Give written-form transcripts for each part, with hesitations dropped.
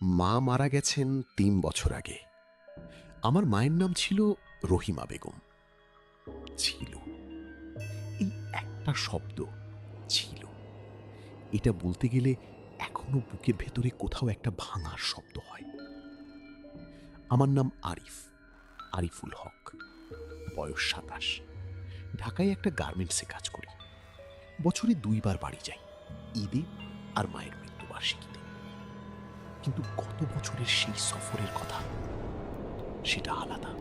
মা মারা গেছেন ৩ বছর আগে। আমার মায়ের নাম ছিল রহিমা বেগম। ছিল, এই একটা শব্দ, ছিল, এটা বলতে গেলে এখনো বুকের ভেতরে কোথাও একটা ভাঙার শব্দ হয়। আমার নাম আরিফ, আরিফুল হক। বয়স ২৭। ঢাকায় একটা গার্মেন্টসে কাজ করি। বছরে ২ বার বাড়ি যাই, ঈদে আর মায়ের মৃত্যুবার্ষিকীতে। কিন্তু গত বছরের সেই সফরের কথা, সেটা আলাদা।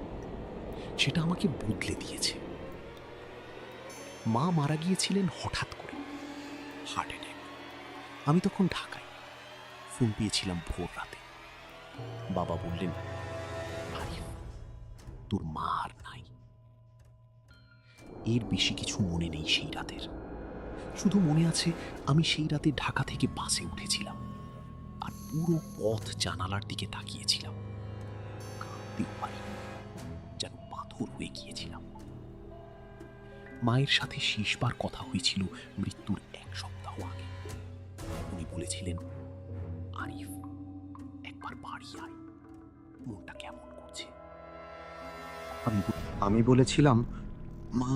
সেটা আমাকে বদলে দিয়েছে। মা মারা গিয়েছিলেন হঠাৎ করে, হার্ট অ্যাটাক। আমি তখন ঢাকায়। ফোন পেয়েছিলাম ভোর রাতে। বাবা বললেন, আরিফ, তোর মা আর নাই। এর বেশি কিছু মনে নেই সেই রাতের। শুধু মনে আছে আমি সেই রাতে ঢাকা থেকে বাসে উঠেছিলাম আর পুরো পথ জানালার দিকে তাকিয়েছিলাম। কাঁদতেও পারিনি, যেন পাথর হয়ে গিয়েছিলাম। মায়ের সাথে শেষবার কথা হয়েছিল মৃত্যুর ১ সপ্তাহ আগে। উনি বলেছিলেন, আরিফ, একবার বাড়ি আয়, মনটা কেমন করছে। আমি বলেছিলাম, মা,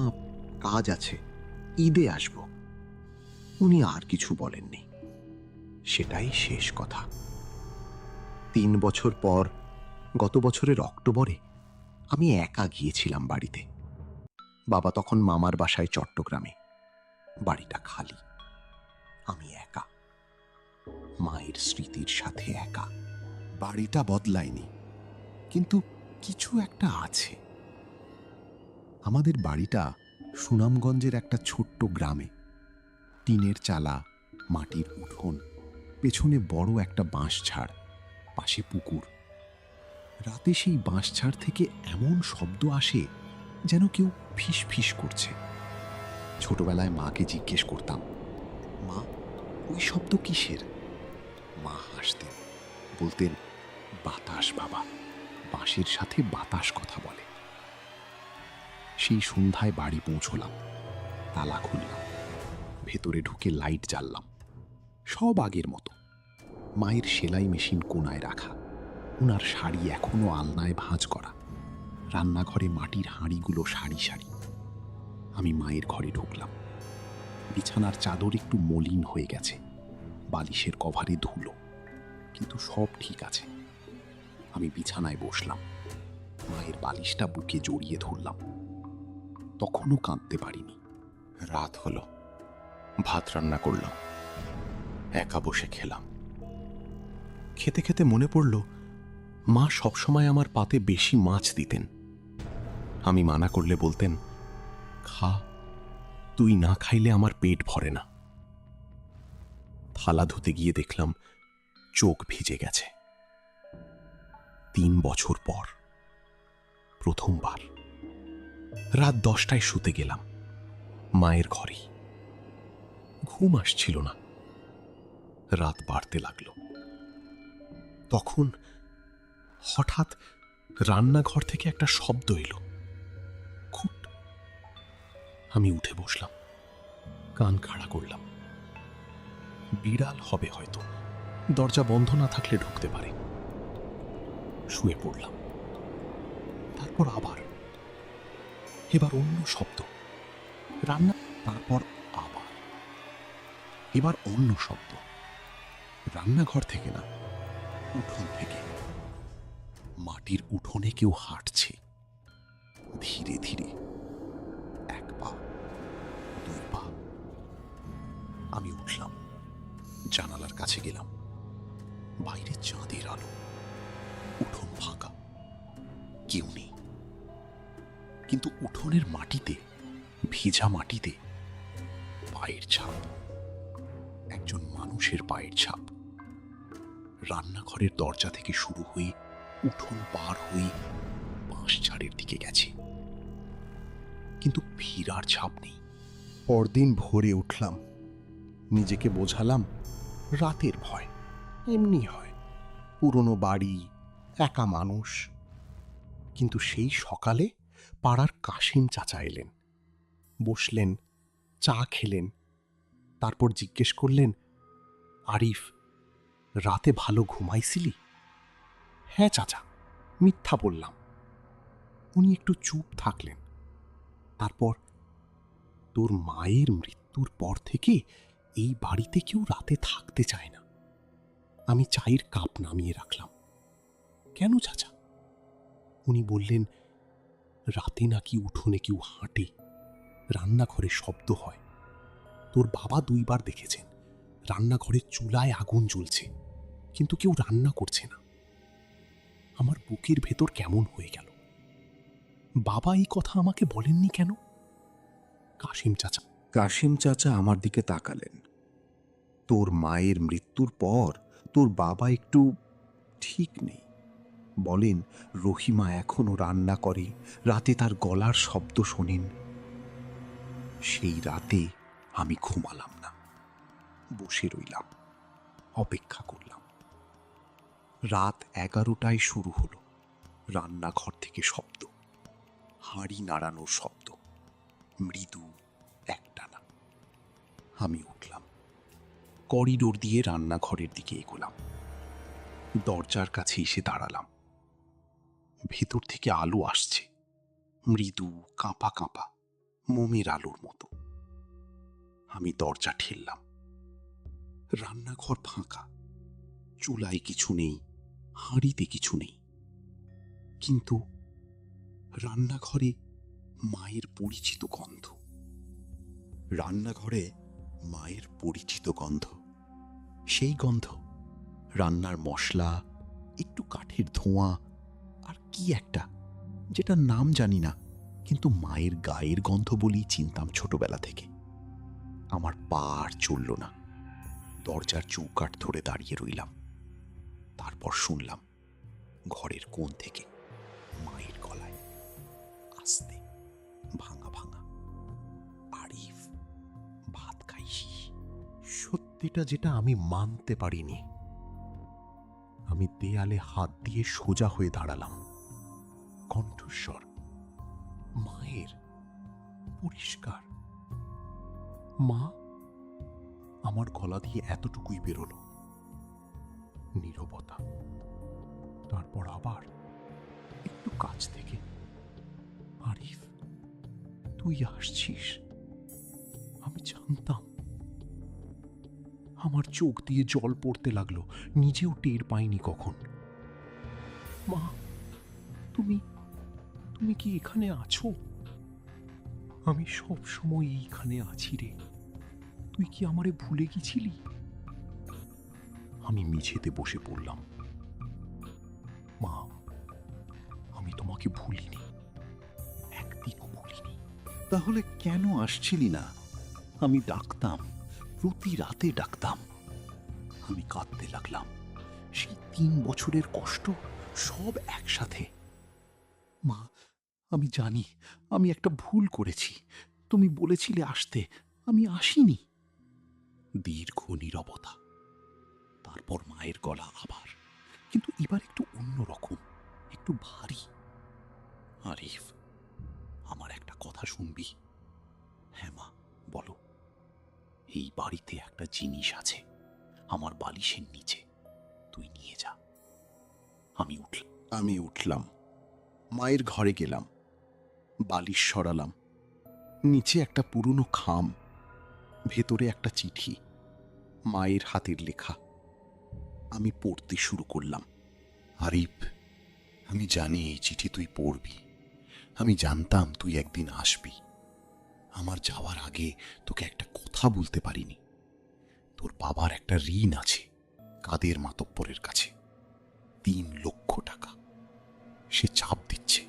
কাজ আছে, ঈদে আসব। উনি আর কিছু বলেননি। সেটাই শেষ কথা। ৩ বছর পর গত বছরের অক্টোবরে আমি একা গিয়েছিলাম বাড়িতে। বাবা তখন মামার বাসায় চট্টগ্রামে। বাড়িটা খালি, আমি একা, মায়ের স্মৃতির সাথে একা। বাড়িটা বদলায়নি, কিন্তু কিছু একটা আছে। আমাদের বাড়িটা সুনামগঞ্জের একটা ছোট্ট গ্রামে। টিনের চালা, মাটির উঠোন, পেছনে বড় একটা বাঁশঝাড়, পাশে পুকুর। রাতে সেই বাঁশঝাড় থেকে এমন শব্দ আসে যেন কেউ ফিস ফিস করছে। ছোটবেলায় মাকে জিজ্ঞেস করতাম, মা, ওই শব্দ কিসের? মা হাসতেন, বলতেন, বাতাস বাবা, বাঁশের সাথে বাতাস কথা বলে। সেই সন্ধ্যায় বাড়ি পৌঁছলাম, তালা খুললাম, ভেতরে ঢুকে লাইট জ্বাললাম। সব আগের মতো। মায়ের সেলাই মেশিন কোনায় রাখা, ওনার শাড়ি এখনো আলনায় ভাঁজ করা, রান্নাঘরে মাটির হাঁড়িগুলো সারি সারি। আমি মায়ের ঘরে ঢুকলাম। বিছানার চাদর একটু মলিন হয়ে গেছে, বালিশের কভারে ধুলো, কিন্তু সব ঠিক আছে। আমি বিছানায় বসলাম, মায়ের বালিশটা বুকে জড়িয়ে ধরলাম। তখনও কাঁদতে পারিনি। রাত হলো, ভাত রান্না করলাম, একা বসে খেলাম। খেতে খেতে মনে পড়ল, মা সবসময় আমার পাতে বেশি মাছ দিতেন। আমি মানা করলে বলতেন, খা, তুই না খাইলে আমার পেট ভরে না। থালা ধুতে গিয়ে দেখলাম চোখ ভিজে গেছে। ৩ বছর পর প্রথমবার। রাত ১০টায় শুতে গেলাম, মায়ের ঘরেই। ঘুম আসছিল না। রাত বাড়তে লাগলো। তখন হঠাৎ রান্নাঘর থেকে একটা শব্দ এলো, খুট। আমি উঠে বসলাম, কান খাড়া করলাম। বিড়াল হবে হয়তো, দরজা বন্ধ না থাকলে ঢুকতে পারে। শুয়ে পড়লাম। তারপর আবার, এবার অন্য শব্দ, রান্না। তারপর আবার, এবার অন্য শব্দ, রান্নাঘর থেকে না, উঠোন থেকে। মাটির উঠোনে কেউ হাঁটছে, ধীরে ধীরে, ১ পা, ২ পা। আমি উঠলাম, জানালার কাছে গেলাম। বাইরে চাঁদের আলো, উঠোন ফাঁকা, কেউ নেই। কিন্তু উঠোনের মাটিতে, ভেজা মাটিতে পায়ের ছাপ, একজন মানুষের পায়ের ছাপ। রান্নাঘরের দরজা থেকে শুরু হয়ে উঠোন পার হয়ে বাঁশঝাড়ের দিকে গেছে, কিন্তু ফিরার ছাপ নেই। পরদিন ভোরে উঠলাম, নিজেকে বোঝালাম রাতের ভয়, এমনি হয়, পুরনো বাড়ি, একা মানুষ। কিন্তু সেই সকালে পাড়ার কাশিম চাচা এলেন, বসলেন, চা খেলেন। তারপর জিজ্ঞেস করলেন, আরিফ, রাতে ভালো ঘুমাইছিলি? হ্যাঁ চাচা, মিথ্যা বললাম। উনি একটু চুপ থাকলেন। তারপর, তোর মায়ের মৃত্যুর পর থেকে এই বাড়িতে কেউ রাতে থাকতে চায় না। আমি চায়ের কাপ নামিয়ে রাখলাম। কেন চাচা? উনি বললেন, রাতে নাকি উঠোনে কেউ হাঁটে, রান্নাঘরে শব্দ হয়। তোর বাবা 2বার দেখেছেন রান্নাঘরের চুলায় আগুন জ্বলছে, কিন্তু কেউ রান্না করছে না। আমার বুকের ভেতর কেমন হয়ে গেল। বাবা এই কথা আমাকে বলেননি কেন? কাশিম চাচা আমার দিকে তাকালেন। তোর মায়ের মৃত্যুর পর তোর বাবা একটু ঠিক নেই। বলেন, রহিমা এখনো রান্না করে, রাতে তার গলার শব্দ শোনেন। সেই রাতে আমি ঘুমালাম না, বসে রইলাম, অপেক্ষা করলাম। রাত 11টায় শুরু হলো। রান্নাঘর থেকে শব্দ, হাঁড়ি নাড়ানোর শব্দ, মৃদু একটানা। আমি উঠলাম, করিডোর দিয়ে রান্নাঘরের দিকে এগোলাম। দরজার কাছে এসে দাঁড়ালাম। ভেতর থেকে আলো আসছে, মৃদু কাঁপা কাঁপা, মোমের আলোর মতো। আমি দরজা ঠেললাম। রান্নাঘর ফাঁকা, চুলায় কিছু নেই, হাঁড়িতে কিছু নেই, কিন্তু রান্নাঘরে মায়ের পরিচিত গন্ধ। রান্নাঘরে মায়ের পরিচিত গন্ধ, সেই গন্ধ, রান্নার মশলা, একটু কাঠের ধোঁয়া, আর কি একটা, যেটার নাম জানি না, কিন্তু মায়ের গায়ের গন্ধ বলেই চিনতাম ছোটবেলা থেকে। আমার পা আর চলল না, দরজার চৌকাঠ ধরে দাঁড়িয়ে রইলাম। তারপর শুনলাম ঘরের কোণ থেকে মায়ের গলায় আস্তে, ভাঙা ভাঙা, আরিফ, ভাত খাইছিস? সত্যিটা যেটা আমি মানতে পারিনি। আমি দেয়ালে হাত দিয়ে সোজা হয়ে দাঁড়ালাম। কণ্ঠস্বর মায়ের, পরিষ্কার। মা। আমার গলা দিয়ে এতটুকুই বেরোলো। নীরবতা। তারপর আবার একটু কাছ থেকে, আরিফ, তুই আসছিস। আমি জানতাম। আমার চোখ দিয়ে জল পড়তে লাগলো, নিজেও টের পাইনি কখন। মা, তুমি তুমি কি এখানে আছো? আমি সব সময় এইখানে আছি রে। তুই কি আমারে ভুলে গেছিলি? আমি মেঝেতে বসে পড়লাম। মা, আমি তোমাকে ভুলিনি, একদিনও ভুলিনি। তাহলে কেন আসছিলি না? আমি ডাকতাম, প্রতি রাতে ডাকতাম। আমি কাঁদতে লাগলাম। সেই 3 বছরের কষ্ট সব একসাথে। মা, আমি জানি আমি একটা ভুল করেছি। তুমি বলেছিলে আসতে, আমি আসিনি। দীর্ঘ নীরবতা। তারপর মায়ের গলা আবার, কিন্তু এবার একটু অন্যরকম, একটু ভারী। আরিফ, আমার একটা কথা শুনবি? হ্যাঁ মা, বলো। এই বাড়িতে একটা জিনিস আছে, আমার বালিশের নিচে, তুই নিয়ে যা। আমি উঠলাম, মায়ের ঘরে গেলাম, বালিশ সরালাম। নিচে একটা পুরনো খাম, ভেতরে একটা চিঠি, মায়ের হাতের লেখা। আমি পড়তে শুরু করলাম। আরিফ, আমি জানি এই চিঠি তুই পড়বি। আমি জানতাম তুই একদিন আসবি। আমার যাওয়ার আগে তোকে একটা কথা বলতে পারিনি। তোর বাবার একটা ঋণ আছে কাদের মাতব্বরের কাছে, 3 লক্ষ টাকা। সে চাপ দিচ্ছে।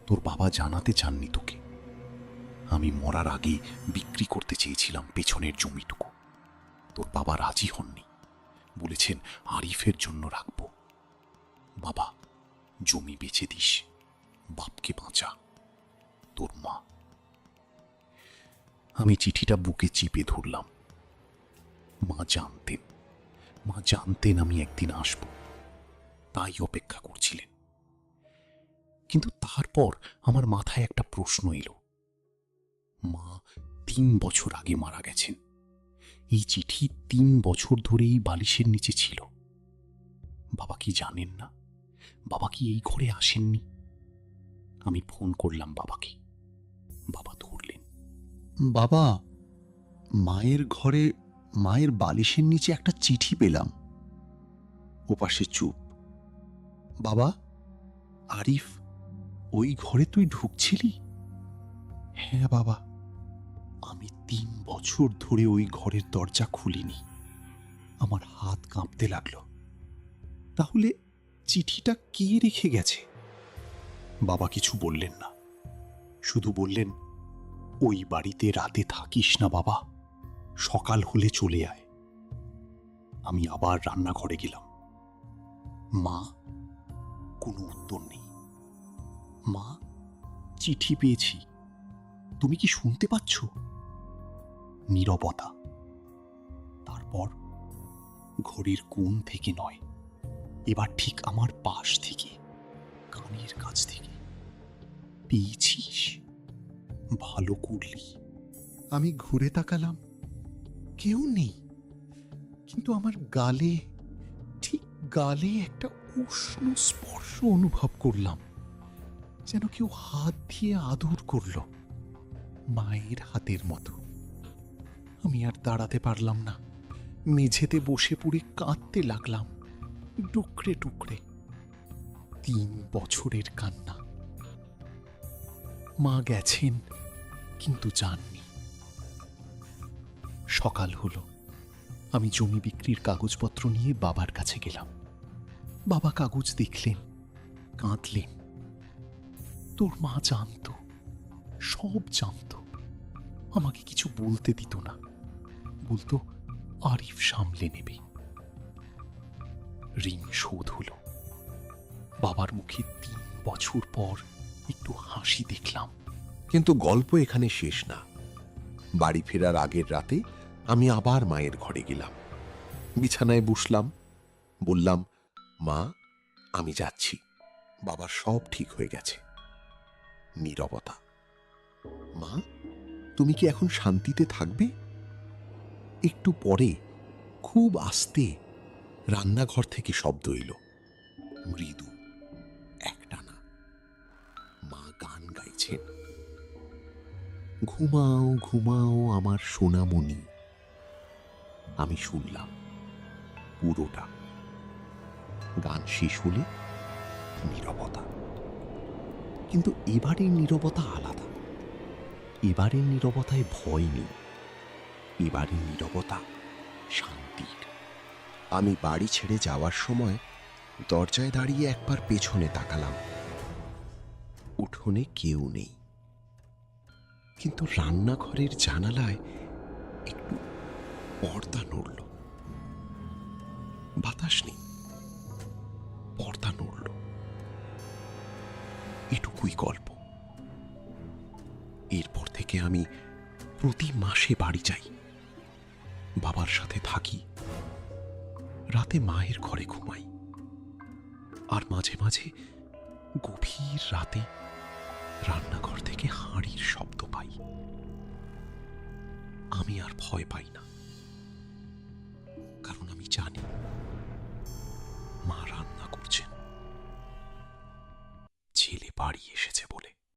তোর বাবা জানাতে চাননি তোকে। আমি মরার আগে বিক্রি করতে চেয়েছিলাম পেছনের জমিটুকু। তোর বাবা রাজি হননি, বলেছেন আরিফের জন্য রাখব। বাবা, জমি বেচে দিস, বাপকে বাঁচা, তোর মা। আমি চিঠিটা বুকে চিপে ধরলাম। মা জানতেন আমি একদিন আসব, তাই অপেক্ষা করছিলেন। কিন্তু তারপর আমার মাথায় একটা প্রশ্ন এলো। মা 3 বছর আগে মারা গেছেন। এই চিঠি 3 বছর ধরে এই বালিশের নিচে ছিল। বাবা কি জানেন না বাবা কি এই ঘরে আসেননি? আমি ফোন করলাম বাবাকে। বাবা ধরলেন। বাবা, মায়ের ঘরে মায়ের বালিশের নিচে একটা চিঠি পেলাম। ওপাশে চুপ। বাবা, আরিফ, ওই ঘরে তুই ঢুকছিলি? হ্যাঁ বাবা, আমি 3 বছর ধরে ওই ঘরের দরজা খুলিনি। আমার হাত কাঁপতে লাগলো। তাহলে চিঠিটা কে রেখে গেছে? বাবা কিছু বললেন না, শুধু বললেন, ওই বাড়িতে রাতে থাকিস না বাবা, সকাল হলে চলে আয়। আমি আবার রান্নাঘরে গেলাম। মা, কোনো উত্তর নেই। মা, চিঠি পেয়েছি, তুমি কি শুনতে পাচ্ছ? নীরবতা। তারপর ঘড়ির কোণ থেকে নয়, এবার ঠিক আমার পাশ থেকে, কানের কাছ থেকে। পেয়েছিস? ভালো করলি। আমি ঘুরে তাকালাম, কেউ নেই, কিন্তু আমার গালে, ঠিক গালে একটা উষ্ণ স্পর্শ অনুভব করলাম, যেন কেউ হাত দিয়ে আদর করল, মায়ের হাতের মতো। আমি আর দাঁড়াতে পারলাম না, মেঝেতে বসে পড়ে কাঁদতে লাগলাম, টুকরে টুকরে। 3 বছরের কান্না। মা গেছেন, কিন্তু যাননি। সকাল হলো, আমি জমি বিক্রির কাগজপত্র নিয়ে বাবার কাছে গেলাম। বাবা কাগজ দেখলেন, কাঁদলেন। তোর মা জানতো, সব জানতো, আমাকে কিছু বলতে দিত না, বলতো আরিফ সামলে নেবে। ঋণ শোধ হলো। বাবার মুখে 3 বছর পর একটু হাসি দেখলাম। কিন্তু গল্প এখানে শেষ না। বাড়ি ফেরার আগের রাতে আমি আবার মায়ের ঘরে গেলাম। বিছানায় বসলাম, বললাম, মা, আমি যাচ্ছি, বাবার সব ঠিক হয়ে গেছে। নীরবতা। মা, তুমি কি এখন শান্তিতে থাকবে? একটু পরে খুব আস্তে রান্নাঘর থেকে শব্দ এলো, মৃদু, একটানা। মা গান গাইছেন, ঘুমাও ঘুমাও আমার সোনামণি। আমি শুনলাম পুরোটা। গান শেষ হলে নীরবতা। কিন্তু এবারের নীরবতা আলাদা। এবারের নীরবতায় ভয় নেই, এবারের নীরবতা শান্তির। আমি বাড়ি ছেড়ে যাওয়ার সময় দরজায় দাঁড়িয়ে একবার পেছনে তাকালাম। উঠোনে কেউ নেই, কিন্তু রান্নাঘরের জানালায় একটু পর্দা নড়ল। বাতাস নেই, পর্দা নড়ল। এটুকুই গল্প। এরপর থেকে আমি প্রতি মাসে বাড়ি যাই, বাবার সাথে থাকি, রাতে মায়ের ঘরে ঘুমাই, আর মাঝে মাঝে গভীর রাতে রান্নাঘর থেকে হাঁড়ির শব্দ পাই। আমি আর ভয় পাই না, কারণ আমি জানি মা রান্না করছেন, ছেলে বাড়ি এসেছে।